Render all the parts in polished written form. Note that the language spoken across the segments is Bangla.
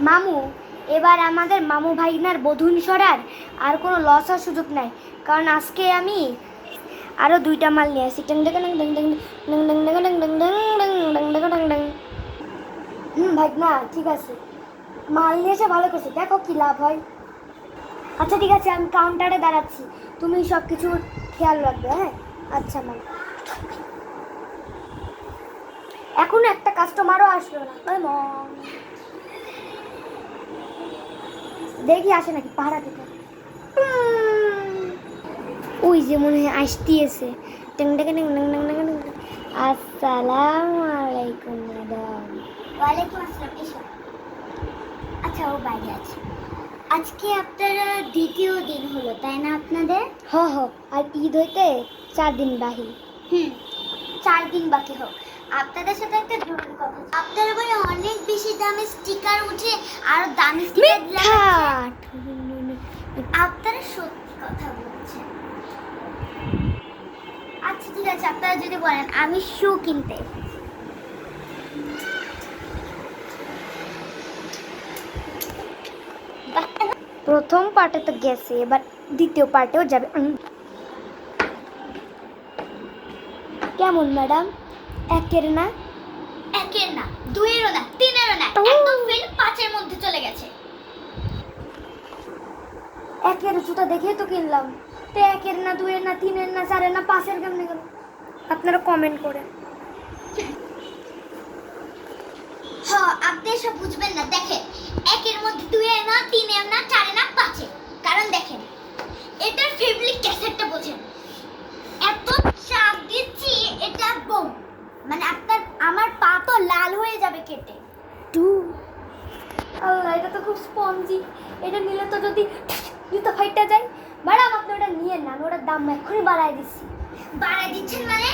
মামু, এবার আমাদের মামু ভাইনার বধূন সরার আর কোনো লস হওয়ার সুযোগ নাই, কারণ আজকে আমি আরও 2টা মাল নিয়ে আসি। ভাইনা ঠিক আছে, মাল নিয়ে এসে ভালো করছে, দেখো কি লাভ হয়। আচ্ছা ঠিক আছে, আমি কাউন্টারে দাঁড়াচ্ছি, তুমি সব কিছুর খেয়াল রাখবে। হ্যাঁ আচ্ছা ম্যাম। এখনো একটা কাস্টমারও আসলো না। দেখি আসে নাকি পাহারা দিতে। ওই যে মনে হয় আসতেছে। আসসালামু আলাইকুম ম্যাডাম। ওয়ালাইকুম আসসালাম। এসো। আচ্ছা ও বাইরে আছে। আজকে আপনারা দ্বিতীয় দিন হলো তাই না আপনাদের? হ হ, আর ঈদ হইতে 4 দিন বাকি। 4 দিন বাকি হোক। আপনাদের সাথে একটা জরুরি কথা। আপনারা বলে অনেক বেশি দামি স্টিকার উঠে আর দামি স্টিকার আপনারা সত্যি কথা বলছেন। আচ্ছা ঠিক আছে, আপনারা যদি বলেন, আমি শু কিনতে। প্রথম পার্টে তো গেছে, এবার দ্বিতীয় পার্টেও যাবে। কেমন ম্যাডাম? একের না? একের না, দুইয়েরও না, তিনেরও না, একদম ফেল 5-এর মধ্যে চলে গেছে। একের জুতা দেখেই তো কিনলাম, তো একের না, দুইয়ের না, তিনের না, 4-এর না, 5-এর কেমনে গেল? আপনারা কমেন্ট করেন। হ্যাঁ, আপনি এসব বুঝবেন না। দেখেন, একের মধ্যে 2-এর না, 3-এর না, 4-এর না, 5-এর। কারণ দেখেন, এটার ফেব্রিক ক্যাসেটটা বোঝেন, এত চাপ দিচ্ছি এটা বোম, মানে আমার পা তো লাল হয়ে যাবে কেটে। আল্লাহ, এটা তো খুব স্পঞ্জি, এটা নিলে তো যদি জুতো ফাইটা যায়। ম্যাডাম আপনি ওটা নিয়ে না, ওটার দাম এক্ষুনি বাড়াই দিচ্ছি। বাড়াই দিচ্ছেন মানে?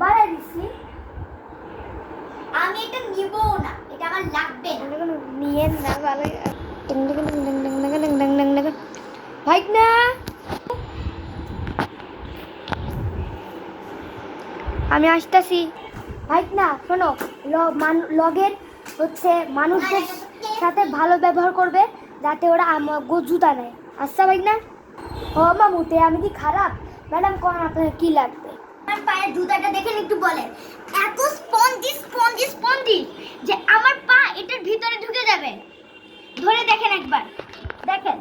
বাড়াই দিচ্ছি। আমি এটা নিবো না, এটা আমার লাগবে না। নিয়ে না ভালো। ভাই না, আমি আসতেছি। ভাই না শোনো, লগের হচ্ছে মানুষদের সাথে ভালো ব্যবহার করবে, যাতে ওরা জুতা নেয়। আচ্ছা ভাই না। ও মামুতে আমি কি খারাপ? ম্যাডাম কোন আপনার কি লাগবে? আমার পায়ের জুতাটা দেখেন একটু বলেন। এত স্পঞ্জি স্পঞ্জি স্পঞ্জি যে আমার পা এটার ভিতরে ঢুকে যাবে। ধরে দেখেন একবার, দেখেন।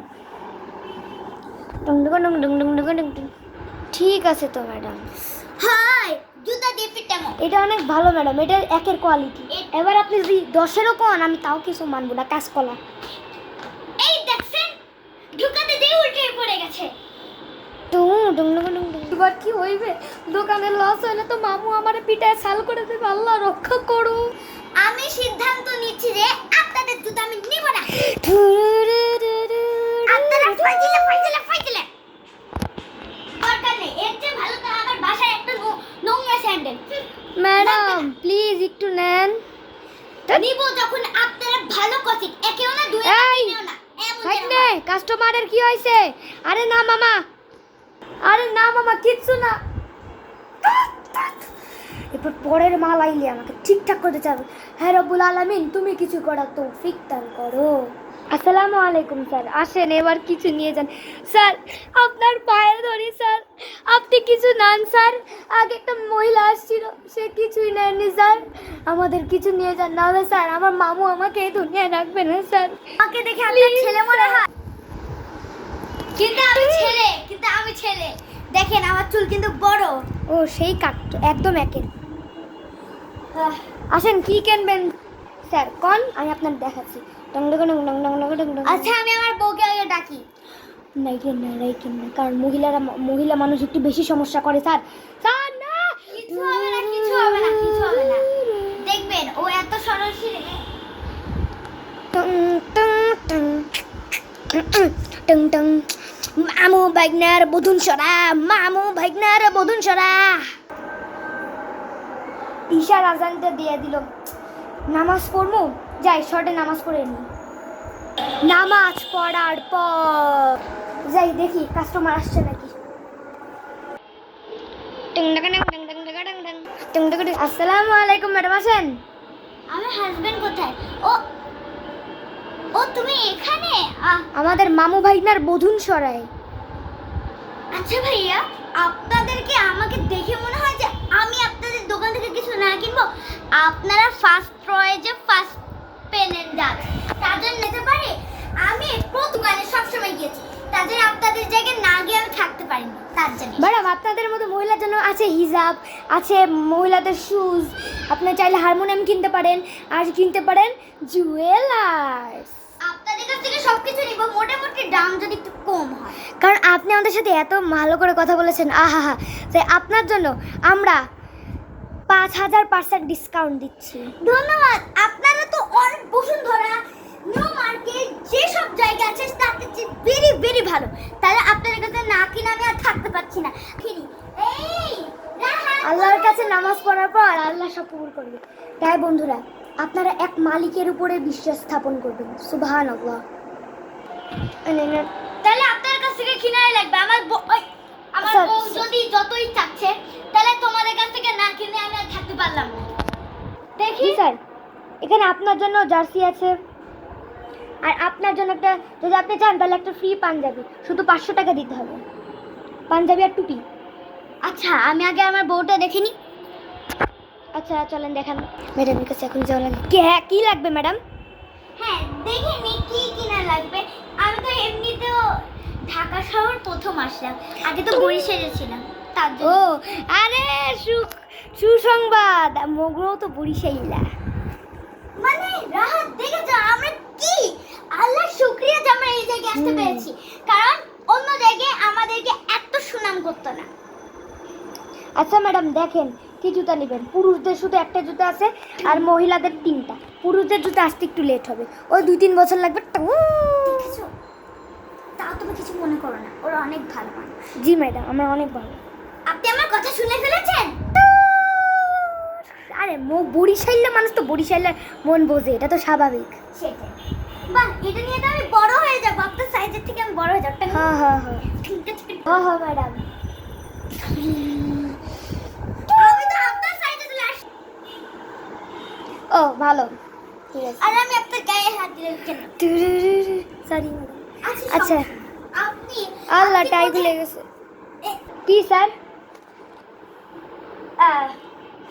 ঠিক আছে তো ম্যাডাম। হাই, জুতা দিয়ে ফিটামো। এটা অনেক ভালো ম্যাডাম, এটা একের কোয়ালিটি। এবার আপনি যদি 10-এরও কোন, আমি তাও কিছু মানবো না। কাঁচকলা। এই দেখছেন, ঢুকাতে দিয়ে উল্টে পড়ে গেছে। এবার কি হইবে? দোকানে লস হইলে তো মামু আমারে পিটায় ছাল করে দেবে। আল্লাহ রক্ষা করো। আমি সিদ্ধান্ত নিচ্ছি যে আপনাদের জুতা আমি নিব না। আপনারা ফাইজলে দরকার নেই, এর চেয়ে ভালো তো আমার বাসায় একটা নোংরা স্যান্ডেল। ম্যাডাম প্লিজ একটু নেন। নিব যখন আপনারা ভালো কথা, একেও না, দুইও না। ভাই নে, কাস্টমারের কি হইছে? আরে না মামা, আরে না মামা, কিচ্ছু না। এরপর পরের মাল আইলে আমাকে ঠিকঠাক করতে চাবে। হ্যাঁ রব্বুল আলামিন, তুমি কিছু করার তৌফিক দান করো। আসসালামু আলাইকুম স্যার, আসেন এবার কিছু নিয়ে যান। স্যার আপনার পায়ে ধরি স্যার, আপনি কিছু নেন স্যার। আগে একটা মহিলা আসছিল, সে কিছুই নেননি স্যার। আমাদের কিছু নিয়ে যান, নাহলে স্যার আমার মামু আমাকে এই দুনিয়ায় রাখবে না স্যার। আমাকে দেখে আপনার ছেলে মনে হয়, কিন্তু আমি ছেলে। দেখেন আমার চুল কিন্তু বড়। ও সেই কাটতো একদম একের। আসেন কি কিনবেন স্যার কোন, আমি আপনার দেখাচ্ছি। আচ্ছা আমি আমার বউকে আগে ডাকি। নাইকেন না, কারণ মহিলা মানুষ একটু বেশি সমস্যা করে স্যার। স্যার না, কিছু হবে না, কিছু হবে না, কিছু হবে না। দেখবেন ও এত সরল ছিল। মামু ভাইগনার বধুন সরা, মামু ভাইগনার বধুন সরা। ঈশার আজানটা দিয়ে দিল। নামাজ পড়বো, যাই শর্টে নামাজ পড়ে নি। নামাজ পড়ার পর যাই দেখি কাস্টমার আসছে নাকি। আসসালামু আলাইকুম ম্যাডাম, আসেন। আমার হাজবেন্ড কোথায়? ও আমাদের মামু ভাইনার বধূন সরাই। আচ্ছা ভাইয়া, আপনাদেরকে আমাকে দেখে মনে হয় যে আমি আপনাদের দোকান থেকে কিছু না কিনবো। আপনারা ফার্স্ট চয়েসে ফার্স্ট পেনেন যান, তাদের নিতে পারে। আমি দোকানে সবসময় গিয়েছি, তাদের আপনাদের জায়গায় না গিয়ে আমি থাকতে পারিনি, তার জন্য। ম্যাডাম আপনাদের মতো মহিলার জন্য আছে হিজাব, আছে মহিলাদের শুজ, আপনি চাইলে হারমোনিয়াম কিনতে পারেন, আর কিনতে পারেন জুয়েলার্স। আপনাদের কাছ থেকে সবকিছু নিব, মোটামুটি দাম যদি একটু কম হয়। কারণ আপনি আমাদের সাথে এত ভালো করে কথা বলেছেন, আহা, তাই আপনার জন্য আমরা 5000% ডিসকাউন্ট দিচ্ছি। ধন্যবাদ। আপনারা তো অনেক বসুন্ধরা, নিউ মার্কেট, যেসব জায়গা আছে তার কাছে ভেরি ভেরি ভালো। তাহলে আপনাদের কাছে না কিনে আমি আর থাকতে পারছি না। কিনি এই আল্লাহর কাছে নামাজ পড়ার পর আল্লাহ সব কবুল করবে। তাই বন্ধুরা, আপনারা এক মালিকের উপরে বিশ্বাস স্থাপন করবেন। সুবহানাল্লাহ। তাহলে আপনার কাছ থেকে কিনাই লাগবে। আমার স্যার, বউ যদি যতই চাচ্ছে, তাহলে তোমাদের কাছ থেকে না কিনে আমি আর থাকতে পারলাম না। দেখি স্যার, এখানে আপনার জন্য জার্সি আছে, আর আপনার জন্য একটা, যদি আপনি চান তাহলে একটা ফ্রি পাঞ্জাবি, শুধু 500 টাকা দিতে হবে। পাঞ্জাবি আর টুপি। আচ্ছা, আমি আগে আমার বউটা দেখে নিই। আচ্ছা চলেন দেখান। ম্যাডামের কাছে এখন যাওয়া লাগে। কি লাগবে ম্যাডাম? হ্যাঁ, দেখে নি কি কিনা লাগবে। আমি তো এমনিতেও ঢাকা শহর প্রথম আসলাম, আগে তো বরিশালে ছিলাম, তার ও জন্য। আরে সুসংবাদ, মগরও তো বরিশাইলা। মানে রাহাত, দেখেছো আমরা কি আল্লাহর শুকরিয়া যে আমরা এই জায়গায় আসতে পেরেছি, কারণ অন্য জায়গায় আমাদেরকে এত সুনাম করতো না। আচ্ছা ম্যাডাম দেখেন কি জুতা নেবেন। পুরুষদের শুধু একটা জুতা আছে, আর মহিলাদের 3টা। পুরুষদের জুতা আসতে একটু লেট হবে, ওই 2-3 বছর লাগবে। দেখেছো, তাও তুমি কিছু মনে করো না, ওরা অনেক ভালো মানুষ। জি ম্যাডাম, আমরা অনেক ভালো। আপনি আমার কথা শুনে ফেলেছেন? আরে বরিশাইলা মানুষ তো বরিশাইলার মন বোঝে, এটা তো স্বাভাবিক। সেটাই। বাহ, এটা নিয়ে তো আমি বড় হয়ে যাবো, আপনার সাইজের থেকে আমি বড় হয়ে যাবো। হ্যাঁ হ্যাঁ হ্যাঁ হ্যাঁ ম্যাডাম। আমি তো আপনার সাইজে চলে আসছি। ও ভালো, ঠিক আছে। আর আমি আপনার গায়ে হাত দিলে কেন? Sorry madam. আচ্ছা আচ্ছা, আপনি আল্লাহ টাই খুলে গেছে। কি স্যার?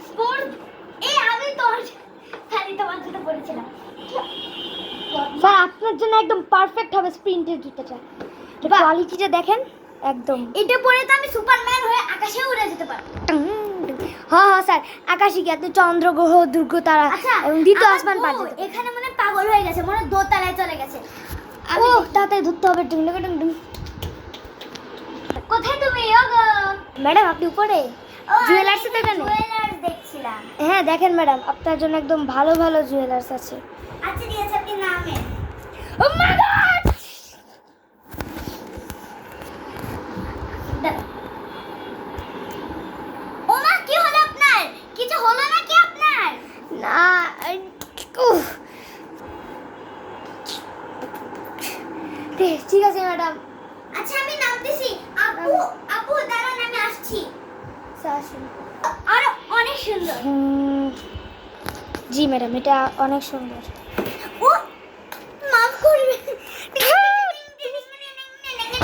স্পোর্ট, আমি তো খালি তোমার জুতো পরেছিলাম। স্যার আপনার জন্য একদম পারফেক্ট হবে স্প্রিন্টের জুতোটা। কোয়ালিটিটা দেখেন একদম। এটা পরে তো আমি সুপারম্যান হয়ে আকাশে উড়ে যেতে পারবো। হ্যাঁ হ্যাঁ স্যার, আকাশে গিয়ে আপনি চন্দ্র গ্রহ, দুর্গ তারা এবং দ্বিতীয় আসমান পার যেতে পারবেন। এখানে মনে পাগল হয়ে গেছে, মনে দোতলায় চলে গেছে। ও তাড়াতাড়ি ধরতে হবে। কোথায় তুমি? ওগো ম্যাডাম আপনি উপরে জুয়েলার্স দেখেন? জুয়েলার্স দেখছিলাম। হ্যাঁ দেখেন ম্যাডাম, আপনার জন্য একদম ভালো ভালো জুয়েলার্স আছে। আচ্ছা ঠিক আছে, আপনি নামেন। ও মাই গড! ওমা, কি হলো আপনার? কিছু হলো নাকি আপনার? না, উফ। ঠিক আছে ম্যাডাম। আচ্ছা আমি নামতেছি। আপু আপু দাঁড়ান, আমি আসছি। আরো অনেক সুন্দর। জি ম্যাডাম, এটা অনেক সুন্দর। ও মাফ করবেন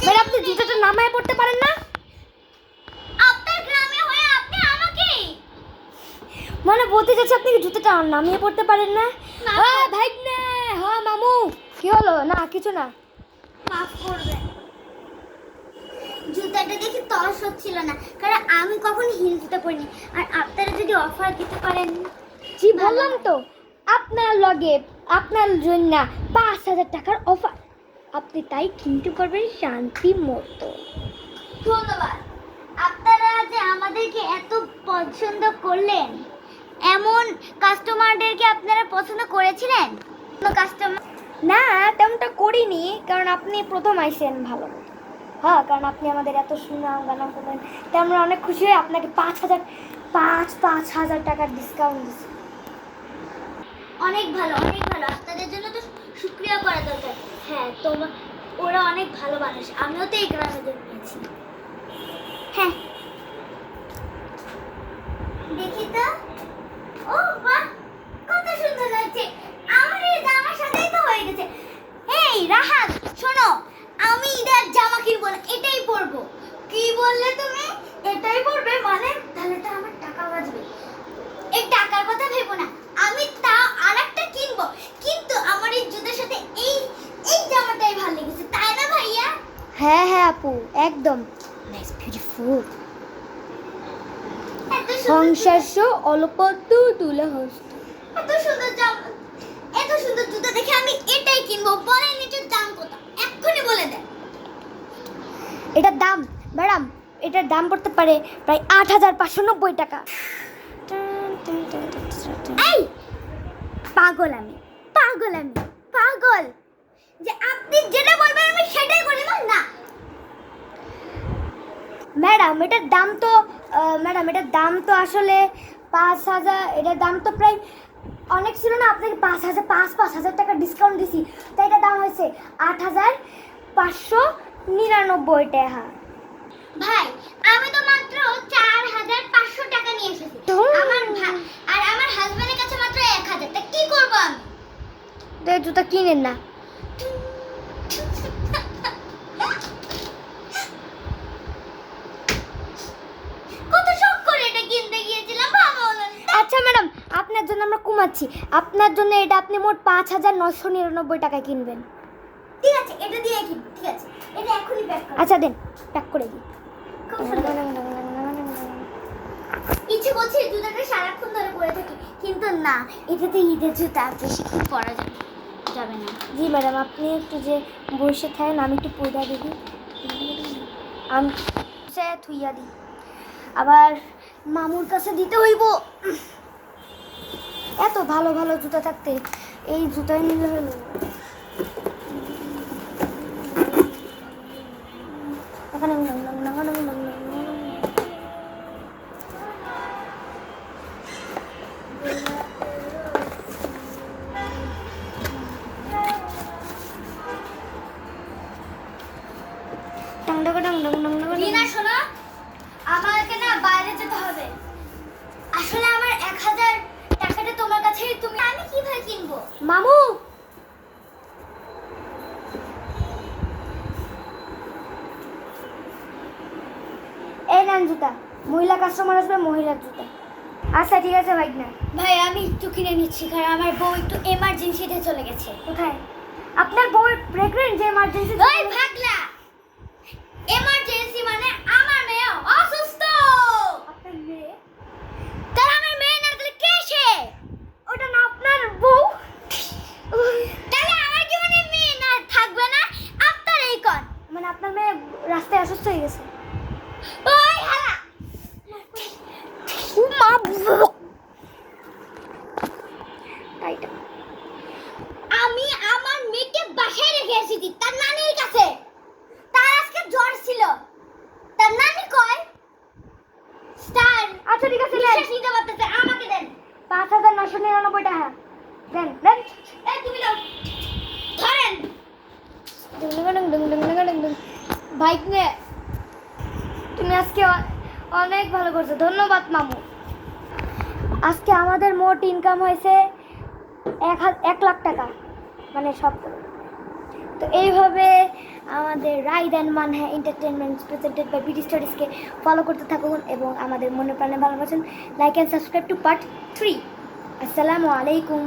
ম্যাডাম আপনি জুতোটা নামায় পড়তে পারেন না? আপনার গ্রামে হয়ে আপনি আমাকে মানে বলতে চাচ্ছি আপনি কি জুতোটা নামিয়ে পড়তে পারেন না? না। ভাই না, হ্যাঁ মামু, কি হলো? না কিছু না। মাফ করবেন। জুতাটা দেখে তস হচ্ছিল না, কারণ আমি কখনো হিল জুতা পরিনি। আর আপনারা যদি অফার দিতে পারেন। জি বললাম তো, আপনার লগে আপনার জন্য 5000 টাকার অফার, আপনি তাই কিনতে পারবেন শান্তি মতো। ধন্যবাদ। আপনারা যে আমাদেরকে এত পছন্দ করলেন, এমন কাস্টমারদেরকে আপনারা পছন্দ করেছিলেন? কোনো কাস্টমার? না তেমনটা করিনি, কারণ আপনি প্রথম আইছেন ভালো মতো। হ্যাঁ, কারণ আপনি আমাদের এত সুনাম গানাম করলেন, তাই আমরা অনেক খুশি হয়ে আপনাকে 5,000 টাকার ডিসকাউন্ট দিচ্ছি। অনেক ভালো, অনেক ভালো। আপনাদের জন্য তো শুকরিয়া করা দরকার। হ্যাঁ, ওরা অনেক ভালো মানুষ। আমিও তো এই গ্রামে জন্মেছি। হ্যাঁ, দেখি তো। ও বাহ, কত সুন্দর লাগছে। আমার এই জামার সাথেই তো হয়ে গেছে। এই রাহাত, শোনো কি বললে তুমি? এটাই বলবে মানে? তাহলে তো আমার টাকা বাঁচবে। এই টাকার কথা ভেবো না, আমি তাও আরেকটা কিনবো, কিন্তু আমার এই জুতোর সাথে এই এই জামাটাই ভালো লেগেছে, তাই না ভাইয়া? হ্যাঁ হ্যাঁ আপু, একদম নাইস বিউটিফুল। এত সুন্দর সংসার অল্প তুলে হস্ত। এত সুন্দর জামা, এত সুন্দর জুতো দেখে আমি এটাই কিনবো। বলেন এটার দাম কত? এক্ষুনি বলে দেন। এটার দাম ম্যাডাম, এটার দাম পড়তে পারে প্রায় 8,590 টাকা। এই পাগল আমি, পাগল আমি, পাগল যে আপনি যেটা বলবেন আমি সেটাই করি না। ম্যাডাম এটার দাম তো ম্যাডাম এটার দাম তো আসলে 5,000, এটার দাম তো প্রায় অনেক ছিল না, আপনাকে 5,000 টাকা ডিসকাউন্ট দিছি, তাই এটার দাম হয়েছে 8,599 টাকা। ভাই আমি তো মাত্র 4,500 টাকা নিয়ে এসেছি, আর আমার হাজবেন্ডের কাছে মাত্র 1,000 টাকা। কি করব আমি? তো এই জুতা কিনেন না। কত শখ করে এটা কিনতে গিয়েছিলাম, ভালো হলো না। আচ্ছা ম্যাডাম, আপনার জন্য আমরা কমাচ্ছি, আপনার জন্য এটা আপনি মোট 5,999 টাকায় কিনবেন। ঠিক আছে, এটা দিয়ে কিনব। ঠিক আছে, এটা এখনই প্যাক করো। আচ্ছা দেন, প্যাক করে দিই। খুব সুন্দর। ইচ্ছে করছে এই জুতাটা সারাক্ষণ ধরে পরে থাকি, কিন্তু না, এটাতে ঈদের জুতা বেশিক্ষণ পরা যাবে না। জি ম্যাডাম, আপনি একটু যে বসে থাকেন, আমি একটু পয়দা দিই, আমি সে থুইয়া দিই, আবার মামুর কাছে দিতে হইব। এত ভালো ভালো জুতা থাকতে এই জুতাই নিলে হলো। এখানে রিনা শোনো, আমাকে না বাইরে যেতে হবে। আসলে আমার 1,000 টাকাটা তোমার কাছেই, তুমি আমি কিভাবে কিনবো? মামু, এই নেন জুতা, মহিলা কাস্টমার আসবে, মহিলার জুতা। আচ্ছা ঠিক আছে ভাই না। ভাই আমি একটু কিনে নিচ্ছি, কারণ আমার বউ একটু এমার্জেন্সিতে চলে গেছে। কোথায়? আপনার বউয়ের প্রেগনেন্ট, যে এমার্জেন্সি। ওই ভাগলা, এমার্জেন্সি মানে আমার মেয়ে অসুস্থ। আপনার মেয়ে? তাহলে আমার মেয়ে না, তাহলে কে সে? ওটা না আপনার বউ? তাহলে আমার জীবনে মেয়ে না থাকবে না, আপনার এই কোন? মানে আপনার মেয়ে রাস্তায় অসুস্থ হয়ে গেছে। ওই হালা, মা তাইটা আমি আমার মেয়েকে বাসায় রেখে এসেছি তার নানির কাছে। তার আজকে জ্বর ছিল, তার নানি কয় স্টার। আচ্ছা ঠিক আছে, বিশ্বাস নিতে পারতেছে, আমাকে দেন। 5,999 টাকা দেন দেন। এই তুমি দাও, ধরেন। বাইক নে, তুমি আজকে অনেক ভালো করছো, ধন্যবাদ মামু। আজকে আমাদের মোট ইনকাম হয়েছে 1 লাখ টাকা, মানে সব করে। তো এইভাবে আমাদের ride and Manha entertainment presented by BD স্টাডিজকে ফলো করতে থাকুন এবং আমাদের মনে প্রাণে ভালোবাসুন। Like and subscribe to part 3। আসসালামু আলাইকুম।